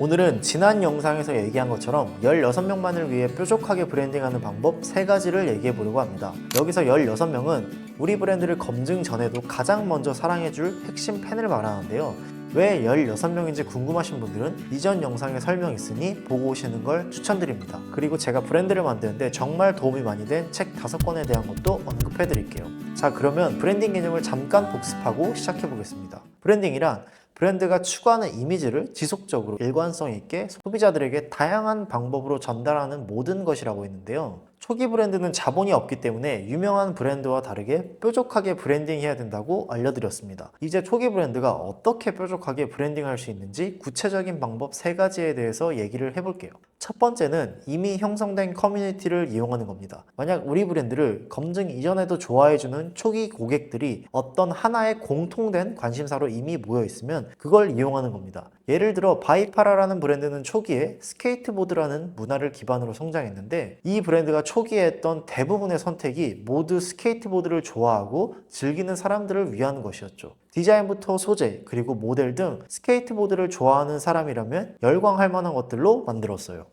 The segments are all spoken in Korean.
오늘은 지난 영상에서 얘기한 것처럼 16명만을 위해 뾰족하게 브랜딩하는 방법 3가지를 얘기해 보려고 합니다. 여기서 16명은 우리 브랜드를 검증 전에도 가장 먼저 사랑해줄 핵심 팬을 말하는데요. 왜 16명인지 궁금하신 분들은 이전 영상에 설명 있으니 보고 오시는 걸 추천드립니다. 그리고 제가 브랜드를 만드는데 정말 도움이 많이 된 책 5권에 대한 것도 언급해 드릴게요. 자, 그러면 브랜딩 개념을 잠깐 복습하고 시작해 보겠습니다. 브랜딩이란 브랜드가 추구하는 이미지를 지속적으로 일관성 있게 소비자들에게 다양한 방법으로 전달하는 모든 것이라고 했는데요. 초기 브랜드는 자본이 없기 때문에 유명한 브랜드와 다르게 뾰족하게 브랜딩해야 된다고 알려드렸습니다. 이제 초기 브랜드가 어떻게 뾰족하게 브랜딩할 수 있는지 구체적인 방법 3가지에 대해서 얘기를 해볼게요. 첫 번째는 이미 형성된 커뮤니티를 이용하는 겁니다. 만약 우리 브랜드를 검증 이전에도 좋아해주는 초기 고객들이 어떤 하나의 공통된 관심사로 이미 모여 있으면 그걸 이용하는 겁니다. 예를 들어 바이파라라는 브랜드는 초기에 스케이트보드라는 문화를 기반으로 성장했는데 이 브랜드가 초기에 했던 대부분의 선택이 모두 스케이트보드를 좋아하고 즐기는 사람들을 위한 것이었죠. 디자인부터 소재, 그리고 모델 등 스케이트보드를 좋아하는 사람이라면 열광할 만한 것들로 만들었어요.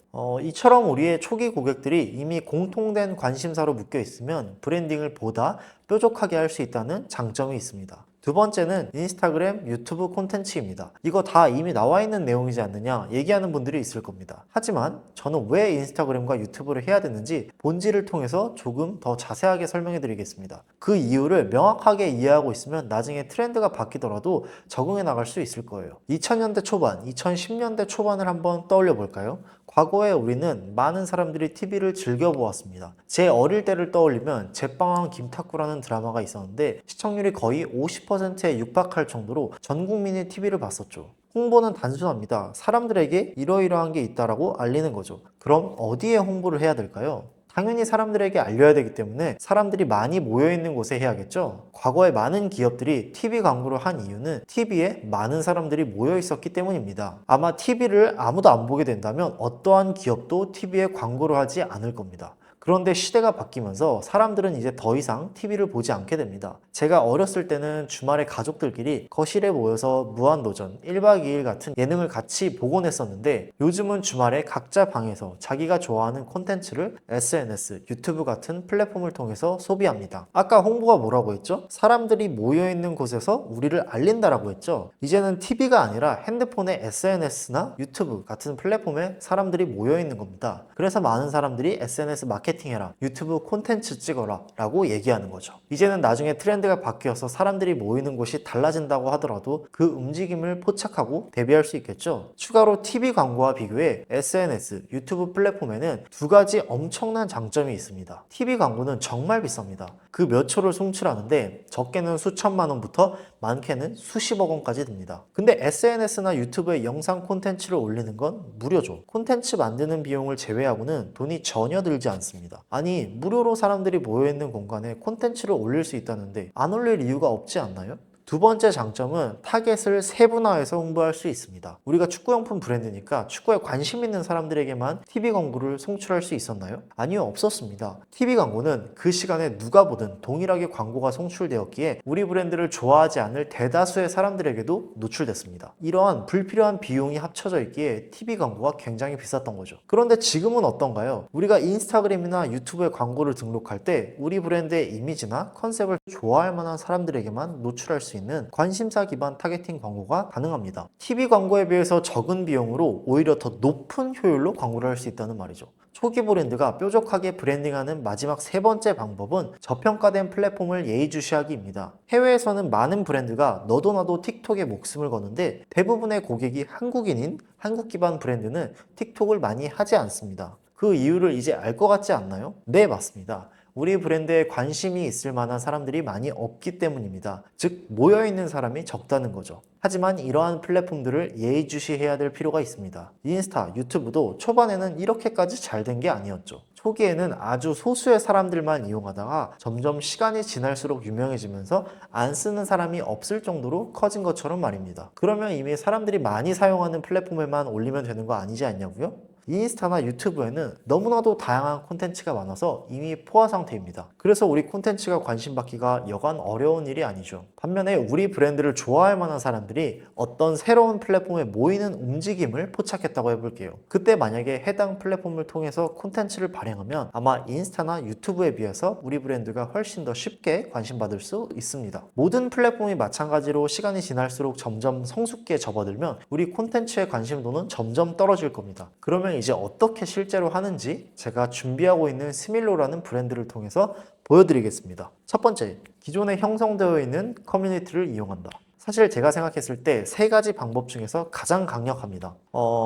이처럼 우리의 초기 고객들이 이미 공통된 관심사로 묶여 있으면 브랜딩을 보다 뾰족하게 할 수 있다는 장점이 있습니다. 두 번째는 인스타그램, 유튜브 콘텐츠입니다. 이거 다 이미 나와 있는 내용이지 않느냐 얘기하는 분들이 있을 겁니다. 하지만 저는 왜 인스타그램과 유튜브를 해야 되는지 본질을 통해서 조금 더 자세하게 설명해 드리겠습니다. 그 이유를 명확하게 이해하고 있으면 나중에 트렌드가 바뀌더라도 적응해 나갈 수 있을 거예요. 2000년대 초반, 2010년대 초반을 한번 떠올려 볼까요? 과거에 우리는 많은 사람들이 TV를 즐겨보았습니다. 제 어릴 때를 떠올리면 제빵왕 김탁구라는 드라마가 있었는데 시청률이 거의 50%에 육박할 정도로 전 국민이 TV를 봤었죠. 홍보는 단순합니다. 사람들에게 이러이러한 게 있다라고 알리는 거죠. 그럼 어디에 홍보를 해야 될까요? 당연히 사람들에게 알려야 되기 때문에 사람들이 많이 모여있는 곳에 해야겠죠. 과거에 많은 기업들이 TV 광고를 한 이유는 TV에 많은 사람들이 모여있었기 때문입니다. 아마 TV를 아무도 안 보게 된다면 어떠한 기업도 TV에 광고를 하지 않을 겁니다. 그런데 시대가 바뀌면서 사람들은 이제 더 이상 TV를 보지 않게 됩니다. 제가 어렸을 때는 주말에 가족들끼리 거실에 모여서 무한도전, 1박 2일 같은 예능을 같이 보곤 했었는데 요즘은 주말에 각자 방에서 자기가 좋아하는 콘텐츠를 SNS, 유튜브 같은 플랫폼을 통해서 소비합니다. 아까 홍보가 뭐라고 했죠? 사람들이 모여있는 곳에서 우리를 알린다라고 했죠? 이제는 TV가 아니라 핸드폰에 SNS나 유튜브 같은 플랫폼에 사람들이 모여있는 겁니다. 그래서 많은 사람들이 SNS 마케팅해라, 유튜브 콘텐츠 찍어라 라고 얘기하는 거죠. 이제는 나중에 트렌드가 바뀌어서 사람들이 모이는 곳이 달라진다고 하더라도 그 움직임을 포착하고 대비할 수 있겠죠. 추가로 TV 광고와 비교해 SNS, 유튜브 플랫폼에는 2가지 엄청난 장점이 있습니다. TV 광고는 정말 비쌉니다. 그 몇 초를 송출하는데 적게는 수천만 원부터 많게는 수십억 원까지 듭니다. 근데 SNS나 유튜브에 영상 콘텐츠를 올리는 건 무료죠. 콘텐츠 만드는 비용을 제외하고는 돈이 전혀 들지 않습니다. 아니, 무료로 사람들이 모여있는 공간에 콘텐츠를 올릴 수 있다는데 안 올릴 이유가 없지 않나요? 두 번째 장점은 타겟을 세분화해서 홍보할 수 있습니다. 우리가 축구용품 브랜드니까 축구에 관심 있는 사람들에게만 TV 광고를 송출할 수 있었나요? 아니요, 없었습니다. TV 광고는 그 시간에 누가 보든 동일하게 광고가 송출되었기에 우리 브랜드를 좋아하지 않을 대다수의 사람들에게도 노출됐습니다. 이러한 불필요한 비용이 합쳐져 있기에 TV 광고가 굉장히 비쌌던 거죠. 그런데 지금은 어떤가요? 우리가 인스타그램이나 유튜브에 광고를 등록할 때 우리 브랜드의 이미지나 컨셉을 좋아할 만한 사람들에게만 노출할 수 있는 관심사 기반 타겟팅 광고가 가능합니다. TV 광고에 비해서 적은 비용으로 오히려 더 높은 효율로 광고를 할 수 있다는 말이죠. 초기 브랜드가 뾰족하게 브랜딩하는 마지막 3번째 방법은 저평가된 플랫폼을 예의주시하기입니다. 해외에서는 많은 브랜드가 너도 나도 틱톡에 목숨을 거는데 대부분의 고객이 한국인인 한국 기반 브랜드는 틱톡을 많이 하지 않습니다. 그 이유를 이제 알 것 같지 않나요? 네, 맞습니다. 우리 브랜드에 관심이 있을 만한 사람들이 많이 없기 때문입니다. 즉, 모여있는 사람이 적다는 거죠. 하지만 이러한 플랫폼들을 예의주시해야 될 필요가 있습니다. 인스타, 유튜브도 초반에는 이렇게까지 잘 된 게 아니었죠. 초기에는 아주 소수의 사람들만 이용하다가 점점 시간이 지날수록 유명해지면서 안 쓰는 사람이 없을 정도로 커진 것처럼 말입니다. 그러면 이미 사람들이 많이 사용하는 플랫폼에만 올리면 되는 거 아니지 않냐고요? 인스타나 유튜브에는 너무나도 다양한 콘텐츠가 많아서 이미 포화 상태입니다. 그래서 우리 콘텐츠가 관심받기가 여간 어려운 일이 아니죠. 반면에 우리 브랜드를 좋아할 만한 사람들이 어떤 새로운 플랫폼에 모이는 움직임을 포착했다고 해볼게요. 그때 만약에 해당 플랫폼을 통해서 콘텐츠를 발행하면 아마 인스타나 유튜브에 비해서 우리 브랜드가 훨씬 더 쉽게 관심받을 수 있습니다. 모든 플랫폼이 마찬가지로 시간이 지날수록 점점 성숙기에 접어들면 우리 콘텐츠의 관심도는 점점 떨어질 겁니다. 그러면 이제 어떻게 실제로 하는지 제가 준비하고 있는 스밀로라는 브랜드를 통해서 보여드리겠습니다. 첫 번째, 기존에 형성되어 있는 커뮤니티를 이용한다. 사실 제가 생각했을 때 세 가지 방법 중에서 가장 강력합니다.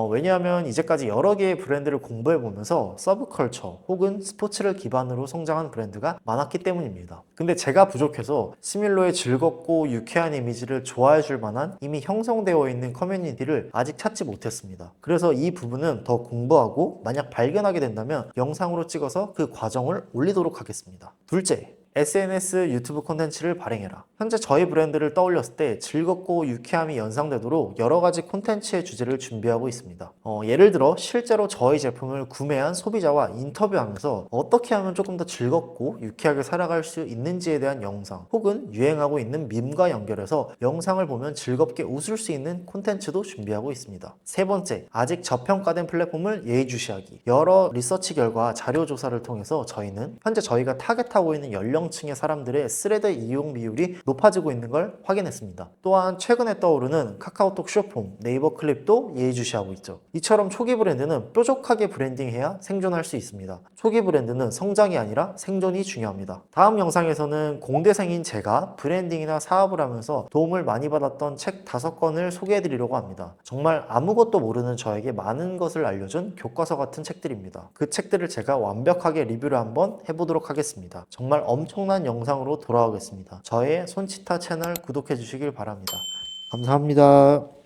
왜냐하면 이제까지 여러 개의 브랜드를 공부해 보면서 서브컬처 혹은 스포츠를 기반으로 성장한 브랜드가 많았기 때문입니다. 근데 제가 부족해서 스밀로의 즐겁고 유쾌한 이미지를 좋아해 줄 만한 이미 형성되어 있는 커뮤니티를 아직 찾지 못했습니다. 그래서 이 부분은 더 공부하고 만약 발견하게 된다면 영상으로 찍어서 그 과정을 올리도록 하겠습니다. 둘째, SNS 유튜브 콘텐츠를 발행해라. 현재 저희 브랜드를 떠올렸을 때 즐겁고 유쾌함이 연상되도록 여러 가지 콘텐츠의 주제를 준비하고 있습니다. 예를 들어 실제로 저희 제품을 구매한 소비자와 인터뷰하면서 어떻게 하면 조금 더 즐겁고 유쾌하게 살아갈 수 있는지에 대한 영상, 혹은 유행하고 있는 밈과 연결해서 영상을 보면 즐겁게 웃을 수 있는 콘텐츠도 준비하고 있습니다. 세 번째, 아직 저평가된 플랫폼을 예의주시하기. 여러 리서치 결과 자료 조사를 통해서 저희는 현재 저희가 타겟하고 있는 연령층의 사람들의 스레드 이용 비율이 높아지고 있는 걸 확인했습니다. 또한 최근에 떠오르는 카카오톡 쇼폼, 네이버 클립도 예의주시하고 있죠. 이처럼 초기 브랜드는 뾰족하게 브랜딩해야 생존할 수 있습니다. 초기 브랜드는 성장이 아니라 생존이 중요합니다. 다음 영상에서는 공대생인 제가 브랜딩이나 사업을 하면서 도움을 많이 받았던 책 5권을 소개해드리려고 합니다. 정말 아무것도 모르는 저에게 많은 것을 알려준 교과서 같은 책들입니다. 그 책들을 제가 완벽하게 리뷰를 한번 해보도록 하겠습니다. 정말 엄청난 영상으로 돌아오겠습니다. 저의 손치타 채널 구독해 주시길 바랍니다. 감사합니다.